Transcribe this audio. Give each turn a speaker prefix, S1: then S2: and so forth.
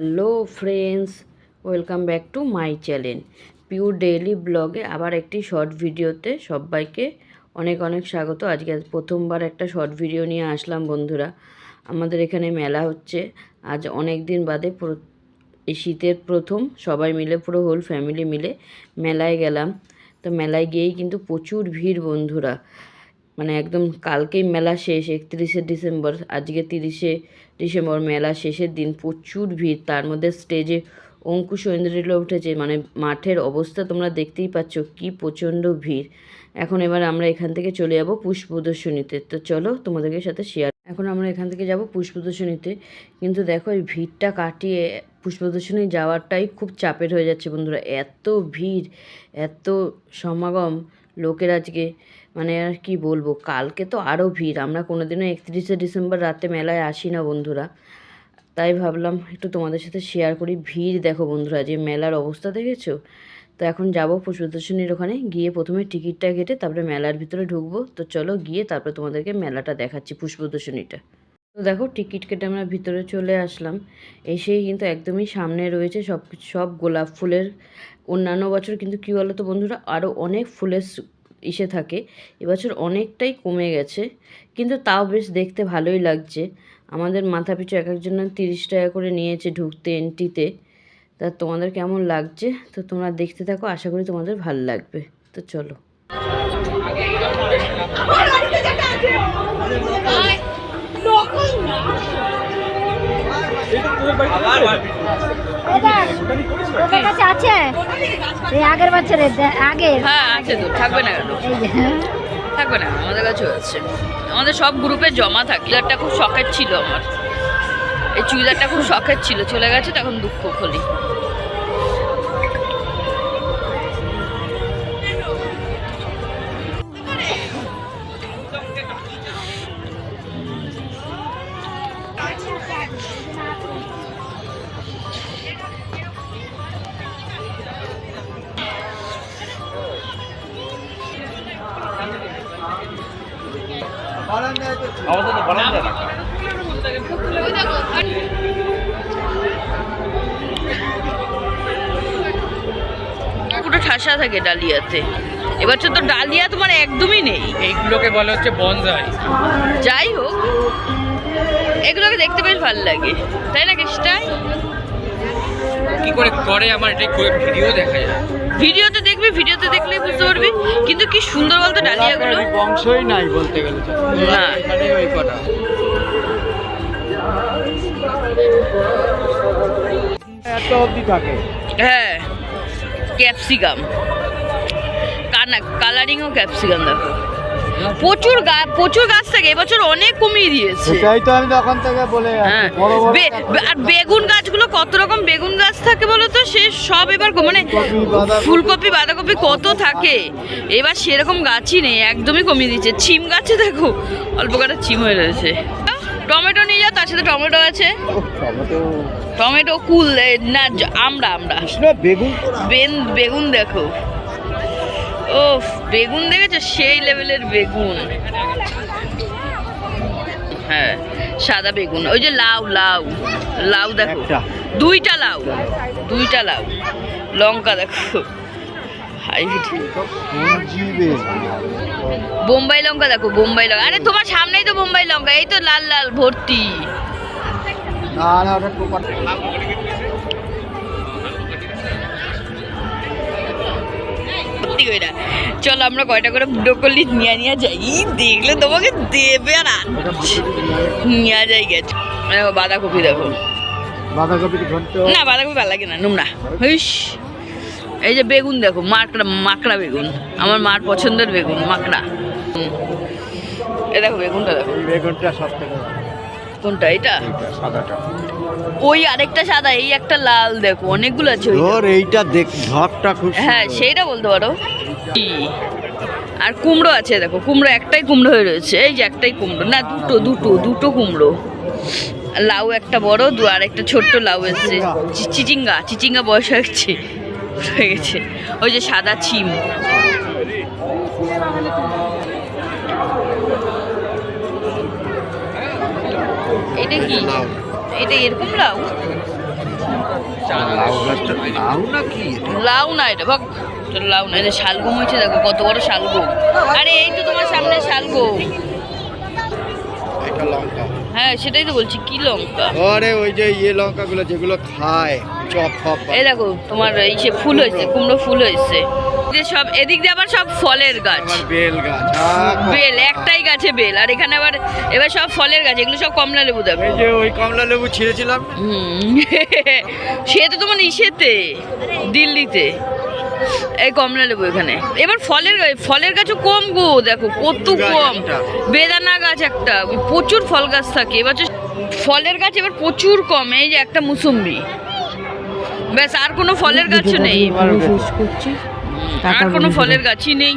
S1: Hello friends, welcome back to my channel pure daily ব্লগে আবার একটি শর্ট ভিডিওতে সবাইকে অনেক অনেক স্বাগত। আজকে প্রথমবার একটা শর্ট ভিডিও নিয়ে আসলাম বন্ধুরা। আমাদের এখানে মেলা হচ্ছে আজ অনেক দিন বাদে, এই শীতের প্রথম সবাই মিলে পুরো হোল ফ্যামিলি মিলে মেলায় গেলাম। তো মেলায় গিয়েই কিন্তু প্রচুর ভিড় বন্ধুরা, মানে একদম কালকেই মেলা শেষ, 31শে ডিসেম্বর, আজকে 30শে ডিসেম্বর, মেলা শেষের দিন। প্রচুর ভিড়, তার মধ্যে স্টেজে অঙ্কুশ ঐন্দ্রিলা উঠেছে, মানে মাঠের অবস্থা তোমরা দেখতেই পাচ্ছ কি প্রচণ্ড ভিড়। এখন এবার আমরা এখান থেকে চলে যাব পুষ্প প্রদর্শনীতে। তো চলো তোমাদেরকে সাথে শেয়ার। এখন আমরা এখান থেকে যাব পুষ্প প্রদর্শনীতে, কিন্তু দেখো এই ভিড়টা কাটিয়ে পুষ্প প্রদর্শনী যাওয়াটাই খুব চাপের হয়ে যাচ্ছে বন্ধুরা। এত ভিড়, এত সমাগম লোকের আজকে, মানে আর কি বলবো। কালকে তো আরও ভিড়। আমরা কোনোদিনও 31শে ডিসেম্বর রাতে মেলায় আসি না বন্ধুরা, তাই ভাবলাম একটু তোমাদের সাথে শেয়ার করি। ভিড় দেখো বন্ধুরা, যে মেলার অবস্থা দেখেছো। তো এখন যাবো পুষ্প প্রদর্শনীর ওখানে, গিয়ে প্রথমে টিকিটটা কেটে তারপরে মেলার ভিতরে ঢুকবো। তো চলো গিয়ে তারপরে তোমাদেরকে মেলাটা দেখাচ্ছি, পুষ্প প্রদর্শনীটা। তো দেখো টিকিট কেটে আমরা ভিতরে চলে আসলাম। এসেই কিন্তু একদমই সামনে রয়েছে সব গোলাপ ফুলের। অন্যান্য বছর কিন্তু কী বলো তো বন্ধুরা, আরও অনেক ফুলের ইসে থাকে, এবছর অনেকটাই কমে গেছে, কিন্তু তাও বেশ দেখতে ভালোই লাগছে। আমাদের মাথা পিছু এক একজনের 30 টাকা করে নিয়েছে ঢুকতে, এন্ট্রিতে। তা তোমাদের কেমন লাগছে তো তোমরা দেখতে থাকো, আশা করি তোমাদের ভালো লাগবে। তো চলো।
S2: আছে এই আগের বছরের আগে,
S1: হ্যাঁ আছে তো, থাকবে না কেন, থাকবে না, আমাদের কাছেও আছে। আমাদের সব গ্রুপে জমা থাকে। চুড়িদারটা খুব শখের ছিল আমার, এই চুড়িদারটা খুব শখের ছিল, চলে গেছে, তখন দুঃখ খলি। পুরো ঠাসা থাকে ডালিয়াতে। এবছর তো ডালিয়া তোমার একদমই নেই।
S3: এইগুলোকে বলা হচ্ছে বনসাই।
S1: যাই হোক, এগুলোকে দেখতে বেশ ভালো লাগে, তাই না কেষ্টাই?
S3: কি করে করে আমার এটা ভিডিও দেখা যায়।
S1: ভিডিওতে দেখবি, ভিডিওতে দেখলেই বুঝতে পারবি। কিন্তু কি সুন্দর বলতো ডালিয়াগুলো,
S3: বংশই নাই বলতে গেলে
S1: না
S3: এখানে ওই কটা। এত অবধি থাকে।
S1: হ্যাঁ, ক্যাপসিকাম, কালারিংও ক্যাপসিকাম দেখো, প্রচুর গাছ থাকে। এবছর অনেক কমিয়ে দিয়েছে।
S3: সেটাই তো আমি তখন থেকে বলে
S1: হ্যাঁ, আর বেগুন গাছগুলো কত রকম বেগুন গাছ থাকে বলো তো, সে সব এবার মানে ফুলকপি বাঁধাকপি কত থাকে, এবার সেরকম গাছই নেই, একদমই কমিয়ে দিয়েছে। ছিম গাছে দেখো অল্প কটা ছিম হয়ে রয়েছে। টমেটো নিয়ে যাও, তার সাথে টমেটো আছে, টমেটো কুল না আমরা বেগুন দেখো, ও বেগুন দেখেছো, সেই লেভেলের বেগুন। হ্যাঁ, সাদা বেগুন। ওই যে লাউ দেখো, দুইটা লাউ, লঙ্কা দেখো, বোম্বাই লঙ্কা দেখো, বোম্বাই লঙ্কা। আরে তোমার সামনেই তো বোম্বাই লঙ্কা, এই তো লাল লাল ভর্তি। চলো আমরা কয়টা করে ব্রোকলি নিয়ে যাই, দেখলে তোমাকে দেবে আর নিয়ে যাই। গেছে বাঁধাকপি দেখো, না বাঁধাকপি ভালো লাগে না, নোংরা। এই যে বেগুন দেখো, মাকড়া বেগুন, আমার মার পছন্দের বেগুন, মাকড়া। এ দেখো বেগুনটা দেখো, কোনটা এটা?
S3: সাদাটা।
S1: ওই আরেকটা সাদা, এই একটা লাল দেখো, অনেকগুলো আছে।
S3: এইটা দেখ, ঝড়টা খুব,
S1: হ্যাঁ সেইটা বলতে পারো। আর কুমড়ো আছে দেখো, কুমড়ো একটাই কুমড়ো হয়ে রয়েছে, এই যে একটাই কুমড়ো, না দুটো কুমড়ো। লাউ একটা বড়, আর একটা ছোট্ট লাউ এসছে। চিচিঙ্গা বয়স হয়ে গেছে। ওই যে সাদা ছিম, এটা কি? এটা এরকম লাউ?
S3: চারা
S4: লাউ গাছটা লাউ নাকি?
S1: লাউ না এটা ভাগ, এটা লাউ না, এটা শালগম হয়েছে, দেখো কত বড় শালগম। আরে এই তো তোমার সামনে শালগম।
S4: এটা লঙ্কা।
S1: হ্যাঁ সেটাই তো বলছি, কি লঙ্কা?
S4: আরে ওই যে লঙ্কাগুলো যেগুলো খায় চপ ফপ।
S1: এই দেখো তোমার এই সে ফুল হয়েছে, কুমড়ো ফুল হয়েছে। যে সব এদিক দিয়ে আবার সব ফলের গাছ,
S4: আমার বেল গাছ।
S1: বেল, একটাই গাছে বেল। আর এখানে আবার এবার সব ফলের গাছ, এগুলো সব কমলা লেবু দেখো।
S4: এই যে ওই কমলা লেবু ছিঁড়েছিলাম না?
S1: সে তো তোমার ইসেতে, দিল্লিতে এই কমলা লেবু এখানে। এবার ফলের গাছও কম গো, দেখো কত কম। বেদানা গাছ একটা, প্রচুর ফল গাছ থাকে। এবার ফলের গাছ এবার প্রচুর কম। এই যে একটা মুসম্বি, ব্যাস, আর কোনো ফলের গাছও নেই। আর কোনো ফলের গাছই নেই।